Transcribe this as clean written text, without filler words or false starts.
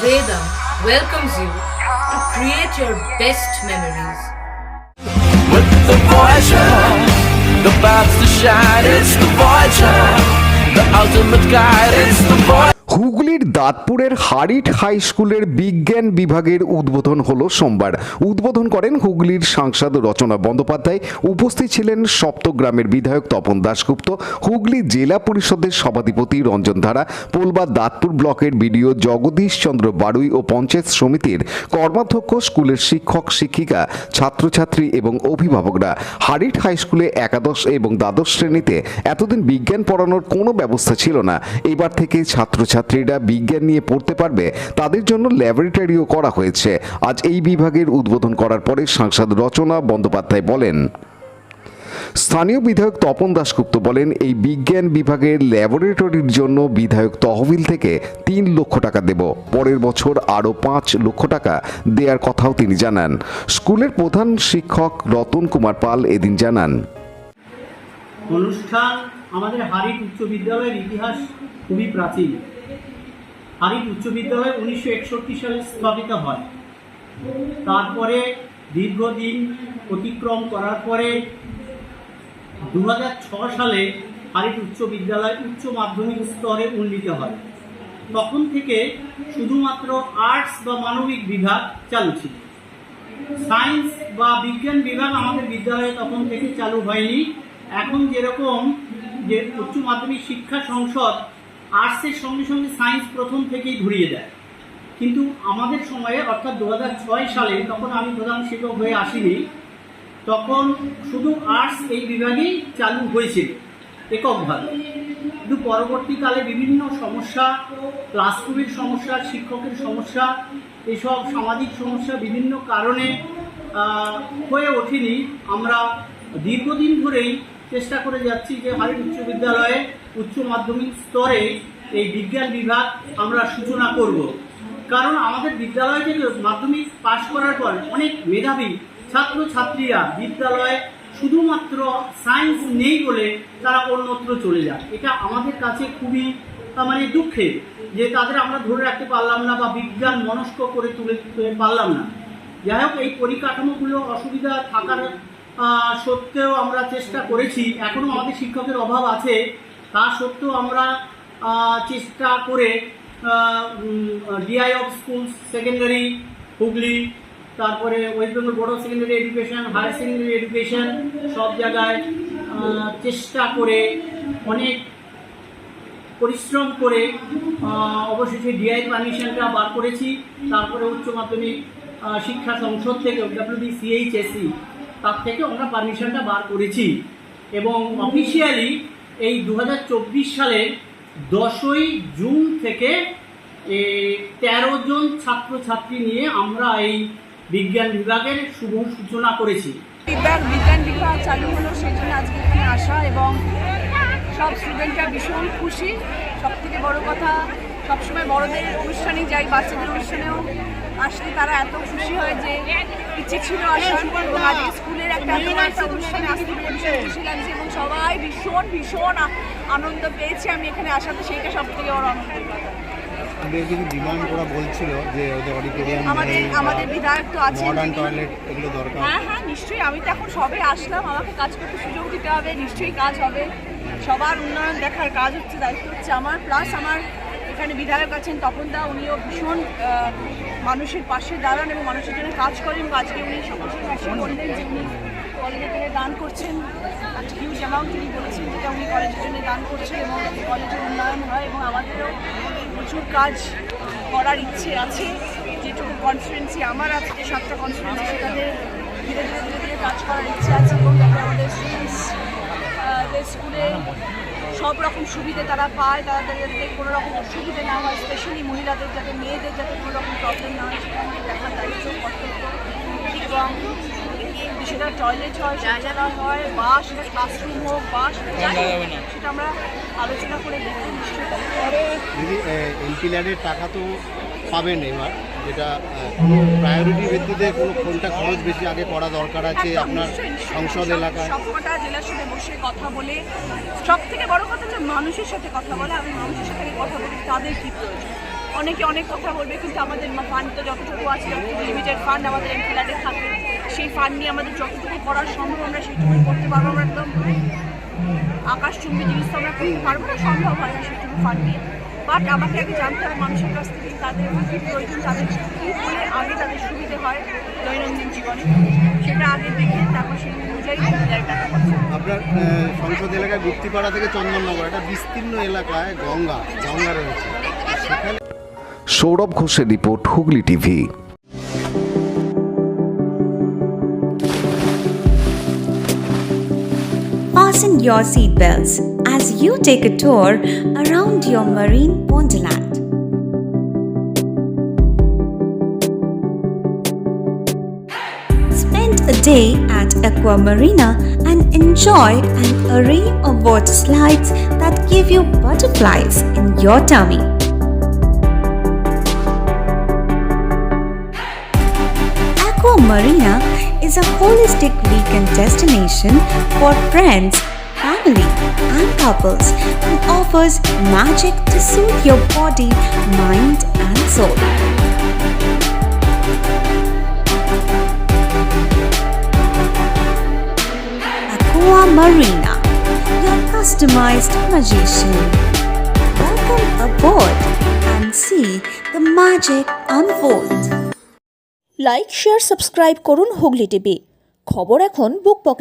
Vedam welcomes you to create your best memories. With the Voyager, the paths to shine, it's the Voyager, the ultimate guide, it's the Voyager. হুগলির দাঁতপুরের হারিট high স্কুলের বিজ্ঞান বিভাগের উদ্বোধন হলো সোমবার। উদ্বোধন করেন হুগলির সাংসদ রচনা বন্দ্যোপাধ্যায়। উপস্থিত ছিলেন সপ্তগ্রামের বিধায়ক তপন দাশগুপ্ত, হুগলি জেলা পরিষদের সভাধিপতি রঞ্জন ধারা, পোলবা দাঁতপুর ব্লকের বিডিও জগদীশ চন্দ্র বাড়ুই ও পঞ্চায়েত সমিতির কর্মাধ্যক্ষ, স্কুলের শিক্ষক শিক্ষিকা, ছাত্রছাত্রী এবং অভিভাবকরা। হারিট হাই স্কুলে একাদশ এবং দ্বাদশ শ্রেণীতে এতদিন বিজ্ঞান পড়ানোর কোনো ব্যবস্থা ছিল না। এবার থেকে ছাত্রছাত্রীরা বিজ্ঞান নিয়ে পড়তে পারবে, তাদের জন্য ল্যাবরেটরিও করা হয়েছে। আজ এই বিভাগের উদ্বোধন করার পরে সাংসদ রচনা বন্দ্যোপাধ্যায় বলেন। স্থানীয় বিধায়ক তপন দাশগুপ্ত বলেন, এই বিজ্ঞান বিভাগের ল্যাবরেটরির জন্য বিধায়ক তহবিল থেকে 3 লক্ষ টাকা দেব, পরের বছর আরও 5 লক্ষ টাকা দেওয়ার কথাও তিনি জানান। স্কুলের প্রধান শিক্ষক রতন কুমার পাল এদিন জানান, অনুষ্ঠান আমাদের হারিট উচ্চ বিদ্যালয়ের ইতিহাস খুবই প্রাচীন। হারিট উচ্চ বিদ্যালয় 1961 সালে স্থাপিত হয়। তারপরে দীর্ঘদিন অতিক্রম করার পরে 2006 সালে হারিট উচ্চ বিদ্যালয় উচ্চ মাধ্যমিক স্তরে উন্নীত হয়। তখন থেকে শুধুমাত্র আর্টস বা মানবিক বিভাগ চালু ছিল। সায়েন্স বা বিজ্ঞান বিভাগ আমাদের বিদ্যালয়ে তখন থেকে চালু হয়নি। এখন যেরকম যে উচ্চ মাধ্যমিক শিক্ষা সংসদ আর্টসের সঙ্গে সঙ্গে সায়েন্স প্রথম থেকেই ধরিয়ে দেয়, কিন্তু আমাদের সময়ে অর্থাৎ 2006 সালে, তখন আমি প্রধান শিক্ষক হয়ে আসিনি, তখন শুধু আর্টস এই বিভাগেই চালু হয়েছিল এককভাবে। কিন্তু পরবর্তীকালে বিভিন্ন সমস্যা, ক্লাসরুমের সমস্যা, শিক্ষকের সমস্যা, এসব সামাজিক সমস্যা বিভিন্ন কারণে হয়ে ওঠেনি। আমরা দীর্ঘদিন ধরেই চেষ্টা করে যাচ্ছি যে হারিট উচ্চ বিদ্যালয়ে উচ্চ মাধ্যমিক স্তরে এই বিজ্ঞান বিভাগ আমরা সূচনা করব। কারণ আমাদের বিদ্যালয় থেকে মাধ্যমিক পাশ করার পর অনেক মেধাবী ছাত্রছাত্রীরা বিদ্যালয়ে শুধুমাত্র সায়েন্স নেই বলে তারা অন্যত্র চলে যায়। এটা আমাদের কাছে খুবই দুঃখের যে তাদের আমরা ধরে রাখতে পারলাম না বা বিজ্ঞান মনস্ক করে তুলে পারলাম না। যাই হোক, এই পরিকাঠামোগুলো অসুবিধা থাকার সত্ত্বেও আমরা চেষ্টা করেছি। এখনও আমাদের শিক্ষকের অভাব আছে, তা সত্ত্বেও আমরা চেষ্টা করে DI of schools secondary Hooghly, তারপরে West Bengal board of secondary education, higher secondary education, সব জায়গায় চেষ্টা করে অনেক পরিশ্রম করে অবশেষে ডিআই পারমিশনটা বার করেছি। তারপরে উচ্চ মাধ্যমিক শিক্ষা সংসদ থেকে WBCHSE তার থেকে আমরা পারমিশনটা বার করেছি এবং অফিসিয়ালি এই 2024 সালের 10ই জুন থেকে 13 জন ছাত্রছাত্রী নিয়ে আমরা এই বিজ্ঞান বিভাগের শুভ সূচনা করেছি। বিজ্ঞান বিভাগ চালু হলো, সেই জন্য আজকে এখানে আসা এবং সব স্টুডেন্টরা ভীষণ খুশি। সব থেকে বড় কথা, সবসময় বড়দের অনুষ্ঠানেই যাই, বাচ্চাদের অনুষ্ঠানেও আসলে তারা এত খুশি হয় যে ইচ্ছে ছিল আসার, এবং আজকে স্কুলের একটা অনুষ্ঠানে আসতে পেরে ভীষণ খুশি লাগছে এবং সবাই ভীষণ ভীষণ আনন্দ পেয়েছে আমি এখানে আসাতে, সেইটা সব থেকে বড় আনন্দের কথা। ডিমান্ড করা বলছিল যে ওদের অডিটোরিয়াম, আমাদের বিধায়ক তো আছে, মডার্ন টয়লেট এগুলো দরকার। হ্যাঁ নিশ্চয়ই, আমি তো এখন সবে আসলাম, আমাকে কাজ করতে সুযোগ দিতে হবে, নিশ্চয়ই কাজ হবে। সবার উন্নয়ন দেখার কাজ হচ্ছে, দায়িত্ব হচ্ছে আমার। প্লাস আমার এখানে বিধায়ক আছেন তপনদা, উনিও ভীষণ মানুষের পাশে দাঁড়ান এবং মানুষের জন্য কাজ করেন। আজকে উনি সকলের পাশে বললেন যে উনি কলেজের জন্য দান করছেন, একটা হিউজ অ্যামাউন্ট উনি বলেছেন যেটা উনি কলেজের জন্য দান করছেন এবং কলেজের উন্নয়ন হয় এবং আমাদেরও প্রচুর কাজ করার ইচ্ছে আছে। যেটুকু কনফিডেন্সি আমার আছে, যে 7টা কনফিডেন্সি, সেটাতে ধীরে ধীরে ধীরে ধীরে কাজ করার ইচ্ছে আছে এবং যাতে আমাদের স্টুডেন্টসদের স্কুলে সব রকম সুবিধে তারা পায়, তাদের যাতে কোনো রকম অসুবিধে না হয়, স্পেশালি মহিলাদের, যাতে মেয়েদের যাতে কোনো রকম প্রবলেম না হয়, সেটা আমাদের দেখার দায়িত্ব কর্তব্য। এবং সেটা টয়লেট হয়, শৌচালয় হয়, বা সেটা ক্লাসরুম হোক, বা সেটা আমরা আলোচনা করে দেখতে নিশ্চয়ই। এমপি ল্যাডের টাকা তো পাবেন এবার, যেটা প্রায়োরিটি ভিত্তিতে কোনটা খরচ বেশি আগে করা দরকার আছে আপনার সংসদ এলাকায়? সবকটা জেলার সাথে বসে কথা বলে, সব থেকে বড় কথা যে মানুষের সাথে কথা বলে, আমি মানুষের সাথে কথা বলি তাদের কী প্রয়োজন। অনেকে অনেক কথা বলবে, কিন্তু আমাদের ফান্ড তো যতটুকু আছে, যতটুকু লিমিটেড ফান্ড আমাদের এমপ্লয়ারে থাকে, সেই ফান্ড নিয়ে আমাদের যতটুকু করার সম্ভব আমরা সেইটুকুই করতে পারবো। আমরা একদম আকাশচুম্বী জিনিস তো আমরা করতে পারবো না, সম্ভব হয় না সেইটুকু ফান্ড নিয়ে। বাট আমাকে আগে জানতে হবে মানুষের কাছ থেকে তাদের কী প্রয়োজন, তাদের কী হলে আগে তাদের সুবিধে হয় দৈনন্দিন জীবনে, সেটা আগে দেখে তারপর সেই অনুযায়ী টাকা পাচ্ছে। আপনার সংসদ এলাকায় গুপ্তিপাড়া থেকে চন্দননগর, একটা বিস্তীর্ণ এলাকায় গঙ্গা রয়েছে, সেখানে সৌরভ ঘোষের report, Hooghly TV. Fasten your seatbelts as you take a tour around your marine wonderland. Spend a day at Aqua Marina and enjoy an array of water slides that give you butterflies in your tummy. Aqua Marina is a holistic weekend destination for friends, family, and couples and offers magic to soothe your body, mind, and soul. Aqua Marina, your customized magician. Welcome aboard and see the magic unfold. Like, share, subscribe করুন Hooghly TV. খবর এখন বুক pocket.